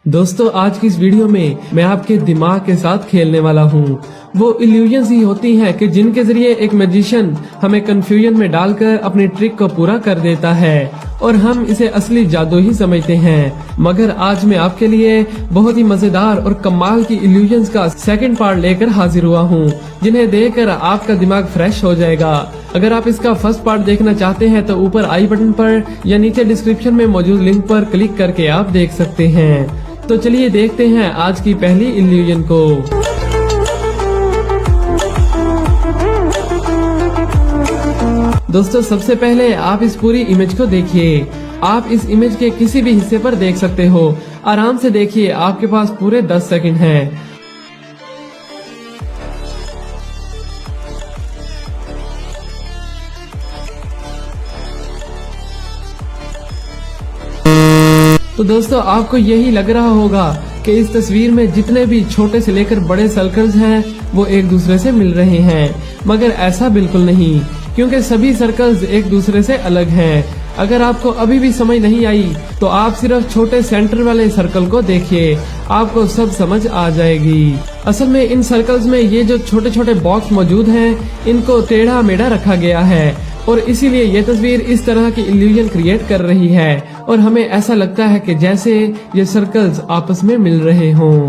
दोस्तों आज की इस वीडियो में मैं आपके दिमाग के साथ खेलने वाला हूँ। वो इल्यूजन्स ही होती हैं कि जिनके जरिए एक मैजिशियन हमें कंफ्यूजन में डालकर अपनी ट्रिक को पूरा कर देता है और हम इसे असली जादू ही समझते हैं। मगर आज मैं आपके लिए बहुत ही मजेदार और कमाल की इल्यूजन्स का सेकंड पार्ट लेकर हाजिर हुआ हूँ, जिन्हें देखकर आपका दिमाग फ्रेश हो जाएगा। अगर आप इसका फर्स्ट पार्ट देखना चाहते हैं तो ऊपर आई बटन पर या नीचे डिस्क्रिप्शन में मौजूद लिंक पर क्लिक करके आप देख सकते हैं। तो चलिए देखते हैं आज की पहली इल्यूजन को। दोस्तों सबसे पहले आप इस पूरी इमेज को देखिए। आप इस इमेज के किसी भी हिस्से पर देख सकते हो। आराम से देखिए, आपके पास पूरे 10 सेकंड हैं। तो दोस्तों आपको यही लग रहा होगा कि इस तस्वीर में जितने भी छोटे से लेकर बड़े सर्कल्स हैं वो एक दूसरे से मिल रहे हैं, मगर ऐसा बिल्कुल नहीं, क्योंकि सभी सर्कल्स एक दूसरे से अलग हैं। अगर आपको अभी भी समझ नहीं आई तो आप सिर्फ छोटे सेंटर वाले सर्कल को देखिए, आपको सब समझ आ जाएगी। असल में इन सर्कल्स में ये जो छोटे छोटे बॉक्स मौजूद हैं इनको टेढ़ा मेढ़ा रखा गया है और इसीलिए ये तस्वीर इस तरह की इल्यूजन क्रिएट कर रही है और हमें ऐसा लगता है कि जैसे ये सर्कल्स आपस में मिल रहे हों।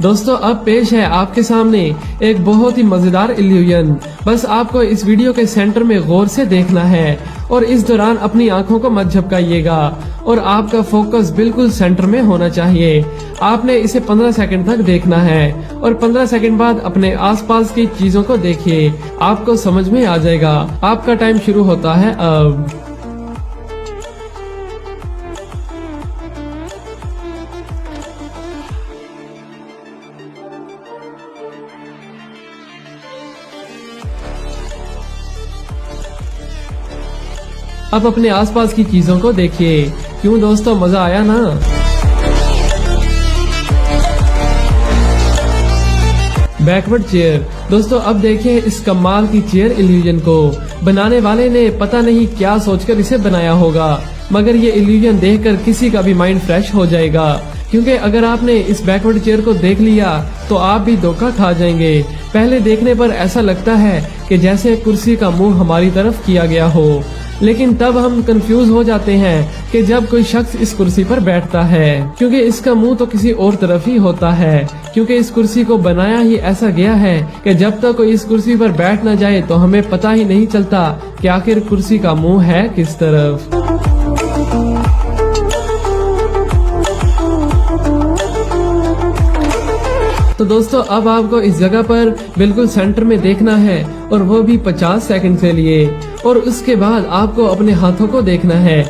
दोस्तों अब पेश है आपके सामने एक बहुत ही मजेदार इल्यूजन। बस आपको इस वीडियो के सेंटर में गौर से देखना है और इस दौरान अपनी आंखों को मत झपकाइएगा और आपका फोकस बिल्कुल सेंटर में होना चाहिए। आपने इसे 15 सेकंड तक देखना है और 15 सेकंड बाद अपने आसपास की चीजों को देखिए, आपको समझ में आ जाएगा। आपका टाइम शुरू होता है अब। अब अपने आसपास की चीजों को देखिए। क्यों दोस्तों, मजा आया ना? Backward chair. दोस्तों अब देखिए इस कमाल की चेयर इल्यूजन को। बनाने वाले ने पता नहीं क्या सोचकर इसे बनाया होगा, मगर ये इल्यूजन देखकर किसी का भी माइंड फ्रेश हो जाएगा, क्योंकि अगर आपने इस बैकवर्ड चेयर को देख लिया तो आप भी धोखा खा जाएंगे। पहले देखने पर ऐसा लगता है कि जैसे कुर्सी का मुंह हमारी तरफ किया गया हो, लेकिन तब हम कंफ्यूज हो जाते हैं कि जब कोई शख्स इस कुर्सी पर बैठता है, क्योंकि इसका मुंह तो किसी और तरफ ही होता है, क्योंकि इस कुर्सी को बनाया ही ऐसा गया है कि जब तक कोई इस कुर्सी पर बैठ न जाए तो हमें पता ही नहीं चलता कि आखिर कुर्सी का मुंह है किस तरफ। तो दोस्तों अब आपको इस जगह पर बिल्कुल सेंटर में देखना है और वो भी 50 सेकंड के लिए, और उसके बाद आपको अपने हाथों को देखना है।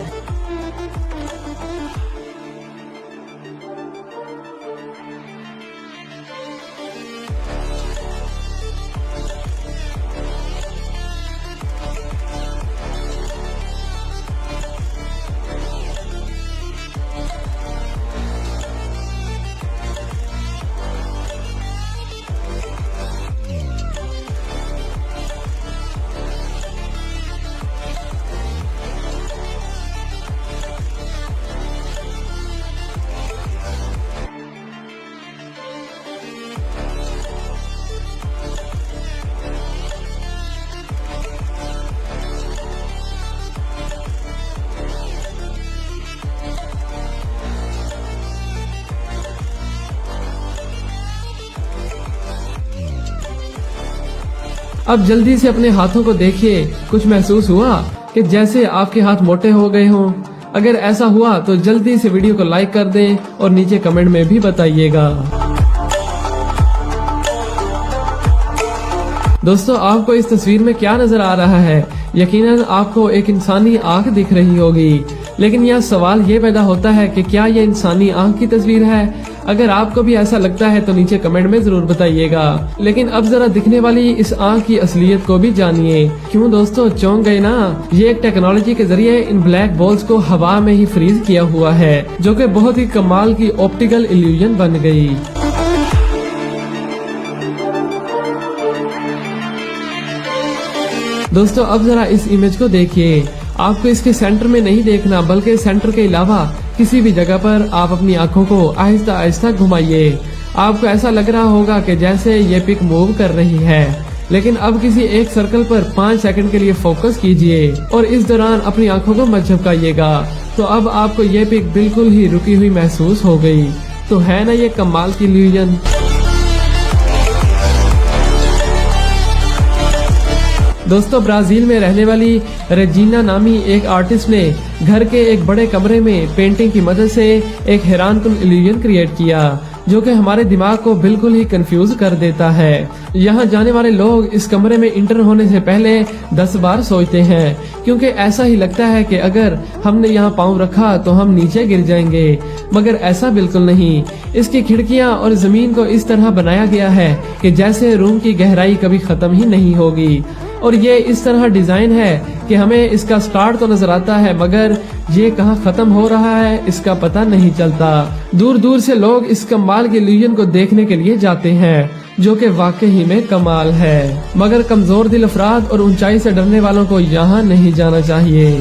अब जल्दी से अपने हाथों को देखिए। कुछ महसूस हुआ कि जैसे आपके हाथ मोटे हो गए हों? अगर ऐसा हुआ तो जल्दी से वीडियो को लाइक कर दें और नीचे कमेंट में भी बताइएगा। दोस्तों आपको इस तस्वीर में क्या नजर आ रहा है? यकीनन आपको एक इंसानी आंख दिख रही होगी, लेकिन यह सवाल ये पैदा होता है कि क्या यह इंसानी आंख की तस्वीर है? अगर आपको भी ऐसा लगता है तो नीचे कमेंट में जरूर बताइएगा। लेकिन अब जरा दिखने वाली इस आंख की असलियत को भी जानिए। क्यों दोस्तों, चौंक गए ना? ये एक टेक्नोलॉजी के जरिए इन ब्लैक बॉल्स को हवा में ही फ्रीज किया हुआ है, जो कि बहुत ही कमाल की ऑप्टिकल इल्यूजन बन गई। दोस्तों अब जरा इस इमेज को देखिए। आपको इसके सेंटर में नहीं देखना, बल्कि सेंटर के अलावा किसी भी जगह पर आप अपनी आंखों को आहिस्ता आहिस्ता घुमाइए। आपको ऐसा लग रहा होगा कि जैसे ये पिक मूव कर रही है, लेकिन अब किसी एक सर्कल पर 5 सेकंड के लिए फोकस कीजिए और इस दौरान अपनी आंखों को मत झपकाइएगा। तो अब आपको ये पिक बिल्कुल ही रुकी हुई महसूस हो गई। तो है ना ये कमाल की इल्यूजन। दोस्तों, ब्राजील में रहने वाली रेजिना नामी एक आर्टिस्ट ने घर के एक बड़े कमरे में पेंटिंग की मदद से एक हैरानकुन इल्यूजन क्रिएट किया, जो कि हमारे दिमाग को बिल्कुल ही कंफ्यूज कर देता है। यहाँ जाने वाले लोग इस कमरे में इंटर होने से पहले 10 बार सोचते हैं, क्योंकि ऐसा ही लगता है कि अगर हमने यहाँ पाँव रखा तो हम नीचे गिर जाएंगे, मगर ऐसा बिल्कुल नहीं। इसकी खिड़कियाँ और जमीन को इस तरह बनाया गया है कि जैसे रूम की गहराई कभी खत्म ही नहीं होगी, और ये इस तरह डिजाइन है कि हमें इसका स्टार्ट तो नजर आता है, मगर ये कहाँ खत्म हो रहा है इसका पता नहीं चलता। दूर दूर से लोग इस कमाल के इल्यूजन को देखने के लिए जाते हैं, जो कि वाकई में कमाल है। मगर कमजोर दिल अफराद और ऊंचाई से डरने वालों को यहाँ नहीं जाना चाहिए।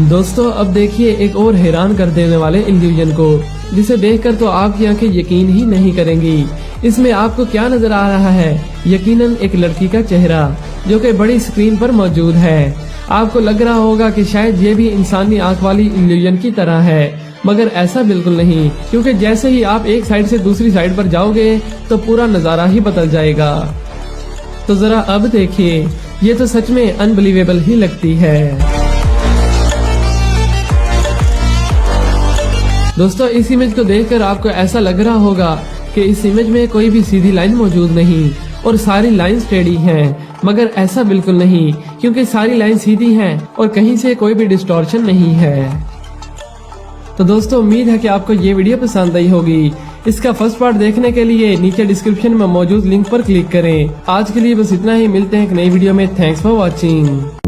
दोस्तों, अब देखिए एक और हैरान कर देने वाले इल्यूजन को, जिसे देखकर तो आपकी आंखें यकीन ही नहीं करेंगी। इसमें आपको क्या नजर आ रहा है? यकीनन एक लड़की का चेहरा, जो कि बड़ी स्क्रीन पर मौजूद है। आपको लग रहा होगा कि शायद ये भी इंसानी आंख वाली इल्यूजन की तरह है, मगर ऐसा बिल्कुल नहीं, क्योंकि जैसे ही आप एक साइड से दूसरी साइड पर जाओगे तो पूरा नजारा ही बदल जाएगा। तो जरा अब देखिए, ये तो सच में अनबिलीवेबल ही लगती है। दोस्तों, इस इमेज को देखकर आपको ऐसा लग रहा होगा कि इस इमेज में कोई भी सीधी लाइन मौजूद नहीं और सारी लाइन टेढ़ी हैं, मगर ऐसा बिल्कुल नहीं, क्योंकि सारी लाइन सीधी हैं और कहीं से कोई भी डिस्टॉर्शन नहीं है। तो दोस्तों, उम्मीद है कि आपको ये वीडियो पसंद आई होगी। इसका फर्स्ट पार्ट देखने के लिए नीचे डिस्क्रिप्शन में मौजूद लिंक पर क्लिक करें। आज के लिए बस इतना ही, मिलते हैं एक नई वीडियो में। Thanks for watching.